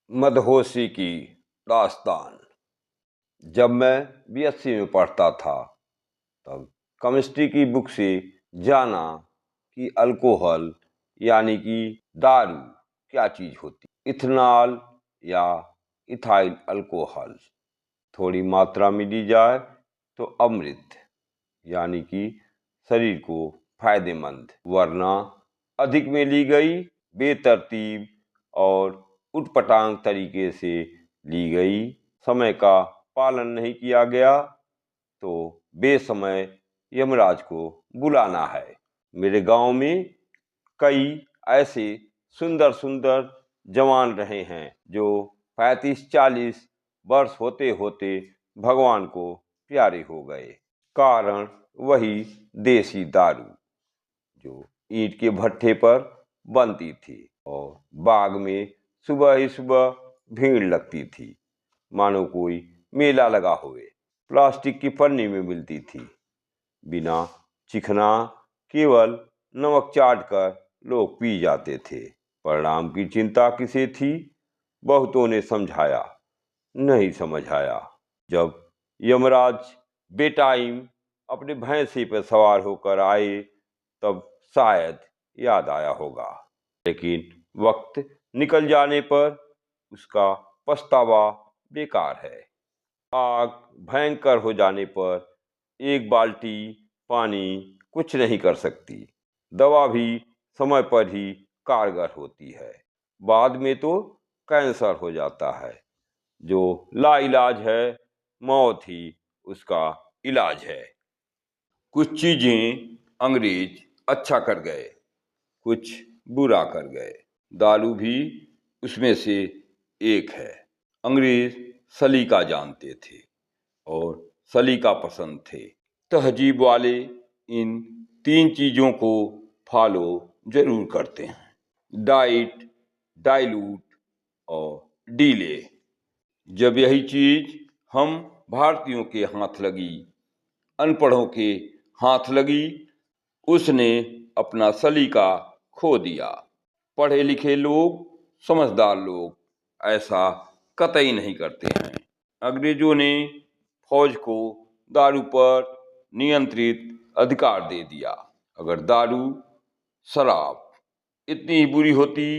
मदहोशी की दास्तान। जब मैं बीएससी में पढ़ता था तब केमिस्ट्री की बुक से जाना कि अल्कोहल यानी कि दारू क्या चीज़ होती। इथेनॉल या इथाइल अल्कोहल थोड़ी मात्रा में ली जाए तो अमृत यानी कि शरीर को फायदेमंद, वरना अधिक में ली गई, बेतरतीब और उटपटांग तरीके से ली गई, समय का पालन नहीं किया गया तो बेसमय यमराज को बुलाना है। मेरे गांव में कई ऐसे सुंदर सुंदर जवान रहे हैं जो 35-40 वर्ष होते होते भगवान को प्यारे हो गए। कारण वही देसी दारू जो ईंट के भट्ठे पर बनती थी और बाग में सुबह ही सुबह भीड़ लगती थी, मानो कोई मेला लगा हुए। प्लास्टिक की पन्नी में मिलती थी, बिना चिखना केवल नमक चाट कर लोग पी जाते थे। परिणाम की चिंता किसे थी? बहुतों ने समझाया, नहीं समझ आया। जब यमराज बेटाइम अपने भैंसे पर सवार होकर आए तब शायद याद आया होगा, लेकिन वक्त निकल जाने पर उसका पछतावा बेकार है। आग भयंकर हो जाने पर एक बाल्टी पानी कुछ नहीं कर सकती। दवा भी समय पर ही कारगर होती है, बाद में तो कैंसर हो जाता है। जो लाइलाज है, मौत ही उसका इलाज है। कुछ चीजें अंग्रेज अच्छा कर गए, कुछ बुरा कर गए। दारू भी उसमें से एक है। अंग्रेज सलीका जानते थे और सलीका पसंद थे। तहजीब वाले इन 3 चीजों को फॉलो जरूर करते हैं: डाइट, डाइल्यूट और डीले। जब यही चीज हम भारतीयों के हाथ लगी, अनपढ़ों के हाथ लगी, उसने अपना सलीका खो दिया। पढ़े लिखे लोग, समझदार लोग ऐसा कतई नहीं करते हैं। अंग्रेजों ने फौज को दारू पर नियंत्रित अधिकार दे दिया। अगर दारू, शराब इतनी ही बुरी होती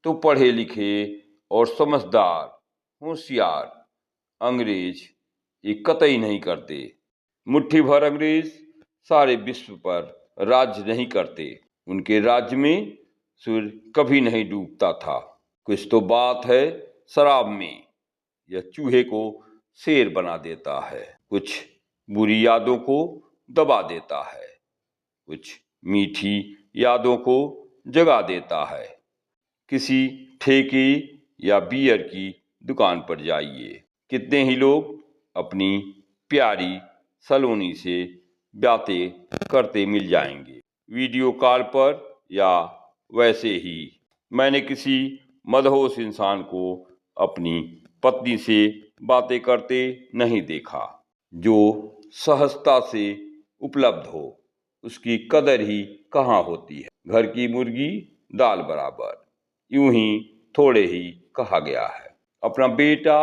तो पढ़े लिखे और समझदार, होशियार अंग्रेज ये कतई नहीं करते। मुट्ठी भर अंग्रेज सारे विश्व पर राज्य नहीं करते। उनके राज्य में सूर्य कभी नहीं डूबता था। कुछ तो बात है शराब में, यह चूहे को शेर बना देता है, कुछ बुरी यादों को दबा देता है, कुछ मीठी यादों को जगा देता है। किसी ठेके या बियर की दुकान पर जाइए, कितने ही लोग अपनी प्यारी सलोनी से बातें करते मिल जाएंगे, वीडियो कॉल पर या वैसे ही। मैंने किसी मदहोश इंसान को अपनी पत्नी से बातें करते नहीं देखा। जो सहजता से उपलब्ध हो उसकी कदर ही कहाँ होती है। घर की मुर्गी दाल बराबर, यूं ही थोड़े ही कहा गया है। अपना बेटा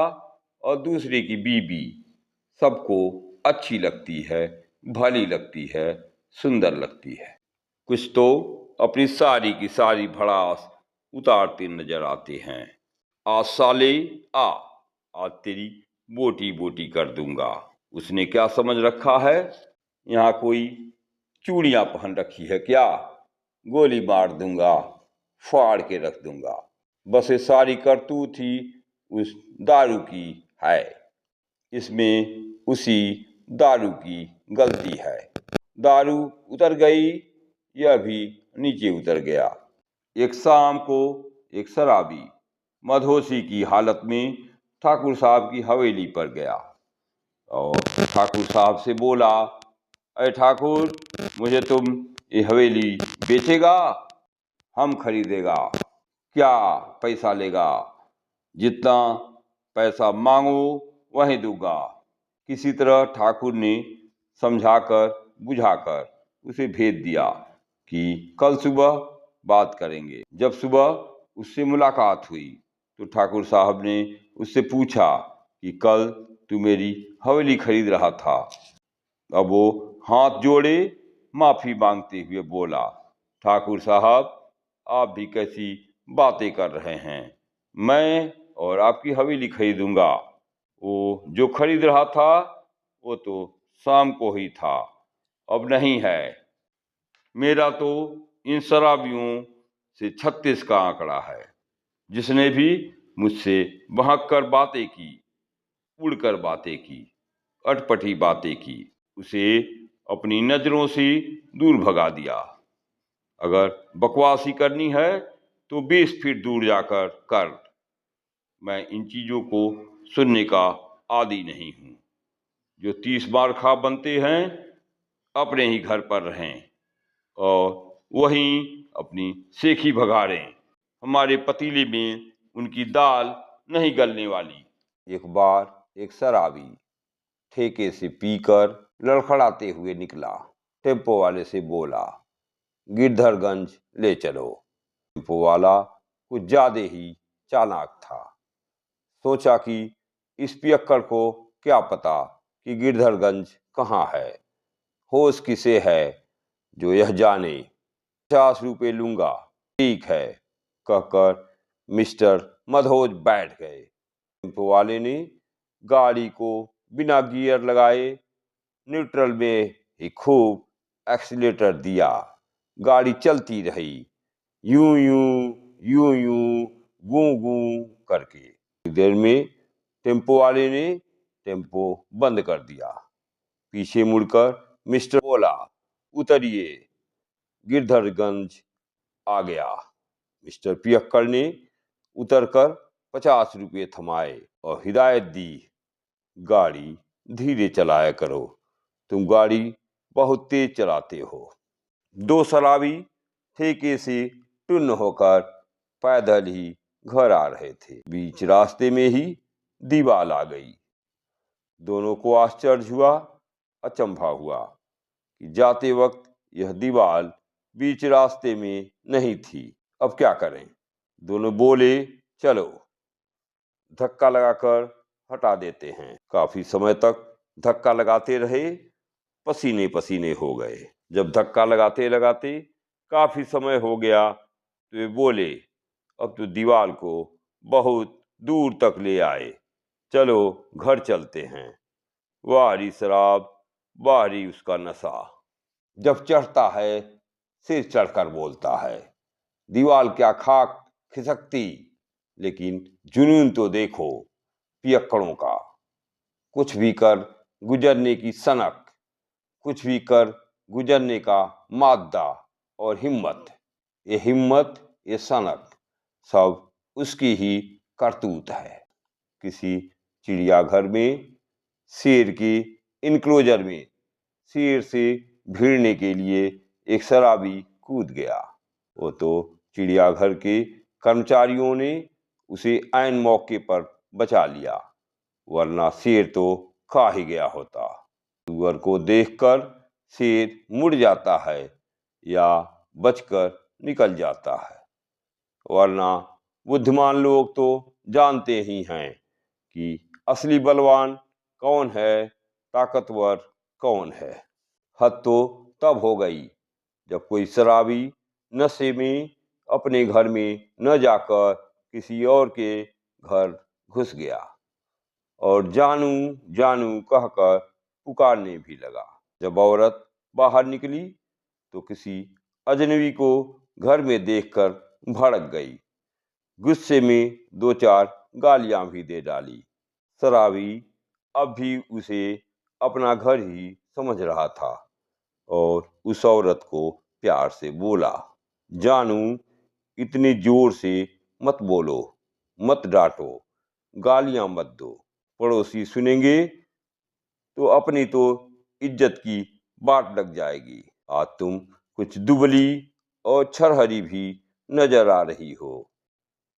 और दूसरे की बीबी सबको अच्छी लगती है, भली लगती है, सुंदर लगती है। कुछ तो अपनी सारी की सारी भड़ास उतारते नजर आते हैं। आज साले आ, आज तेरी बोटी बोटी कर दूंगा। उसने क्या समझ रखा है? यहाँ कोई चूड़ियां पहन रखी है क्या? गोली मार दूंगा, फाड़ के रख दूंगा। बस ये सारी करतूत ही उस दारू की है। इसमें उसी दारू की गलती है। दारू उतर गई, यह भी नीचे उतर गया। एक शाम को एक शराबी मदहोशी की हालत में ठाकुर साहब की हवेली पर गया और ठाकुर साहब से बोला, अरे ठाकुर, मुझे तुम ये हवेली बेचेगा? हम खरीदेगा। क्या पैसा लेगा? जितना पैसा मांगो वही दूंगा। किसी तरह ठाकुर ने समझाकर बुझाकर उसे भेज दिया कि कल सुबह बात करेंगे। जब सुबह उससे मुलाकात हुई तो ठाकुर साहब ने उससे पूछा कि कल तू मेरी हवेली खरीद रहा था। अब वो हाथ जोड़े माफी मांगते हुए बोला, ठाकुर साहब आप भी कैसी बातें कर रहे हैं, मैं और आपकी हवेली खरीदूंगा। वो जो खरीद रहा था वो तो शाम को ही था, अब नहीं है। मेरा तो इन शराबियों से 36 का आंकड़ा है। जिसने भी मुझसे बहक कर बातें की, उड़कर बातें की, अटपटी बातें की, उसे अपनी नजरों से दूर भगा दिया। अगर बकवासी करनी है तो 20 फीट दूर जाकर कर। मैं इन चीजों को सुनने का आदी नहीं हूं। जो 30 बार खा बनते हैं अपने ही घर पर रहें और वहीं अपनी सेखी भगाड़ें। हमारे पतीले में उनकी दाल नहीं गलने वाली। एक बार एक शराबी ठेके से पीकर लड़खड़ाते हुए निकला। टेम्पो वाले से बोला, गिरधरगंज ले चलो। टेम्पो वाला कुछ ज्यादा ही चालाक था। सोचा कि इस पियक्कड़ को क्या पता कि गिरधरगंज कहाँ है। होश किसे है जो यह जाने। 50 रुपये लूंगा। ठीक है कहकर मिस्टर मधोज बैठ गए। टेम्पो वाले ने गाड़ी को बिना गियर लगाए न्यूट्रल में ही खूब एक्सीलेटर दिया। गाड़ी चलती रही, यूं यूं यूं यूं गूं गूं करके। देर में टेम्पो वाले ने टेम्पो बंद कर दिया। पीछे मुड़कर मिस्टर बोला, उतरिए, गिरधरगंज आ गया। मिस्टर पियक्कड़ ने उतरकर 50 रुपये थमाए और हिदायत दी, गाड़ी धीरे चलाया करो, तुम गाड़ी बहुत तेज चलाते हो। 2 शराबी ठेके से टुन्न होकर पैदल ही घर आ रहे थे। बीच रास्ते में ही दीवाल आ गई। दोनों को आश्चर्य हुआ, अचंभा हुआ कि जाते वक्त यह दीवाल बीच रास्ते में नहीं थी। अब क्या करें? दोनों बोले, चलो धक्का लगाकर हटा देते हैं। काफी समय तक धक्का लगाते रहे, पसीने पसीने हो गए। जब धक्का लगाते लगाते काफी समय हो गया तो वे बोले, अब तो दीवार को बहुत दूर तक ले आए, चलो घर चलते हैं। वारी शराब, वारी उसका नशा। जब चढ़ता है सिर चढ़कर बोलता है। दीवार क्या खाक खिसकती, लेकिन जुनून तो देखो पियक्कड़ों का। कुछ भी कर गुजरने की सनक, कुछ भी कर गुजरने का मादा और हिम्मत। ये हिम्मत, ये सनक सब उसकी ही करतूत है। किसी चिड़ियाघर में शेर के इनक्लोजर में शेर से भिड़ने के लिए एक शराबी कूद गया। वो तो चिड़ियाघर के कर्मचारियों ने उसे ऐन मौके पर बचा लिया, वरना शेर तो खा ही गया होता। सुअर को देखकर शेर मुड़ जाता है या बचकर निकल जाता है, वरना बुद्धिमान लोग तो जानते ही हैं कि असली बलवान कौन है, ताकतवर कौन है। हद तो तब हो गई जब कोई शराबी नशे में अपने घर में न जाकर किसी और के घर घुस गया और जानू जानू कहकर पुकारने भी लगा। जब औरत बाहर निकली तो किसी अजनबी को घर में देखकर भड़क गई। गुस्से में 2-4 गालियां भी दे डाली। शराबी अब भी उसे अपना घर ही समझ रहा था और उस औरत को प्यार से बोला, जानू इतनी जोर से मत बोलो, मत डांटो, गालियां मत दो। पड़ोसी सुनेंगे तो अपनी तो इज्जत की बाट लग जाएगी। आज तुम कुछ दुबली और छरहरी भी नजर आ रही हो।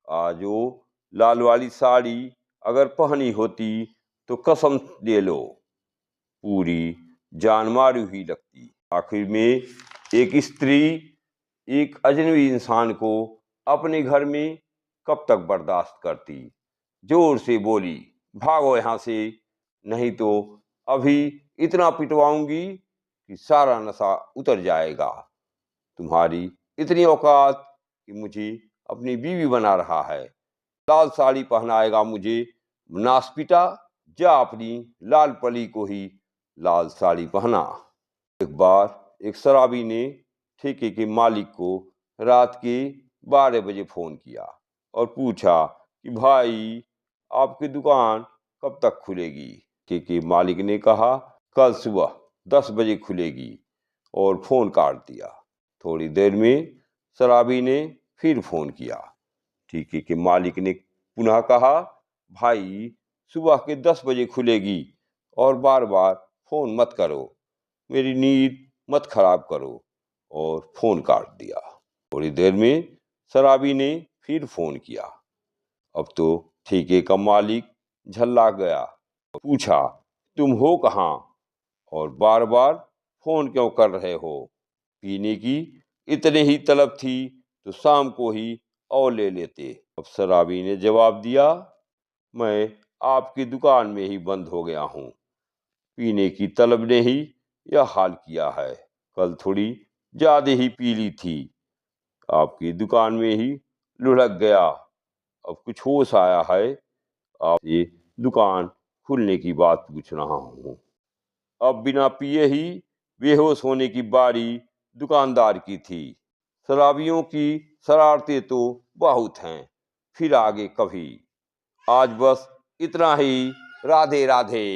आज वो लाल वाली साड़ी अगर पहनी होती तो कसम ले लो पूरी जान मारू ही लगती। आखिर में एक स्त्री एक अजनबी इंसान को अपने घर में कब तक बर्दाश्त करती। जोर से बोली, भागो यहाँ से, नहीं तो अभी इतना पिटवाऊंगी कि सारा नशा उतर जाएगा। तुम्हारी इतनी औकात कि मुझे अपनी बीवी बना रहा है, लाल साड़ी पहनाएगा मुझे, नासपिटा, जा अपनी लाल पली को ही लाल साड़ी पहना। एक बार एक शराबी ने ठेके के मालिक को रात के 12 बजे फोन किया और पूछा कि भाई, आपकी दुकान कब तक खुलेगी। ठेके मालिक ने कहा, कल सुबह 10 बजे खुलेगी, और फोन काट दिया। थोड़ी देर में शराबी ने फिर फोन किया। ठेके के मालिक ने पुनः कहा, भाई, सुबह के 10 बजे खुलेगी, और बार बार फोन मत करो, मेरी नींद मत खराब करो, और फोन काट दिया। थोड़ी देर में शराबी ने फिर फोन किया। अब तो ठेके का मालिक झल्ला गया और पूछा, तुम हो कहाँ और बार बार फोन क्यों कर रहे हो। पीने की इतने ही तलब थी तो शाम को ही और ले लेते। अब शराबी ने जवाब दिया, मैं आपकी दुकान में ही बंद हो गया हूँ, पीने की तलब ने ही यह हाल किया है। कल थोड़ी ज्यादा ही पी ली थी, आपकी दुकान में ही लुढ़क गया। अब कुछ होश आया है, आपसे दुकान खुलने की बात पूछ रहा हूँ। अब बिना पिए ही बेहोश होने की बारी दुकानदार की थी। शराबियों की शरारतें तो बहुत हैं, फिर आगे कभी। आज बस इतना ही। राधे राधे।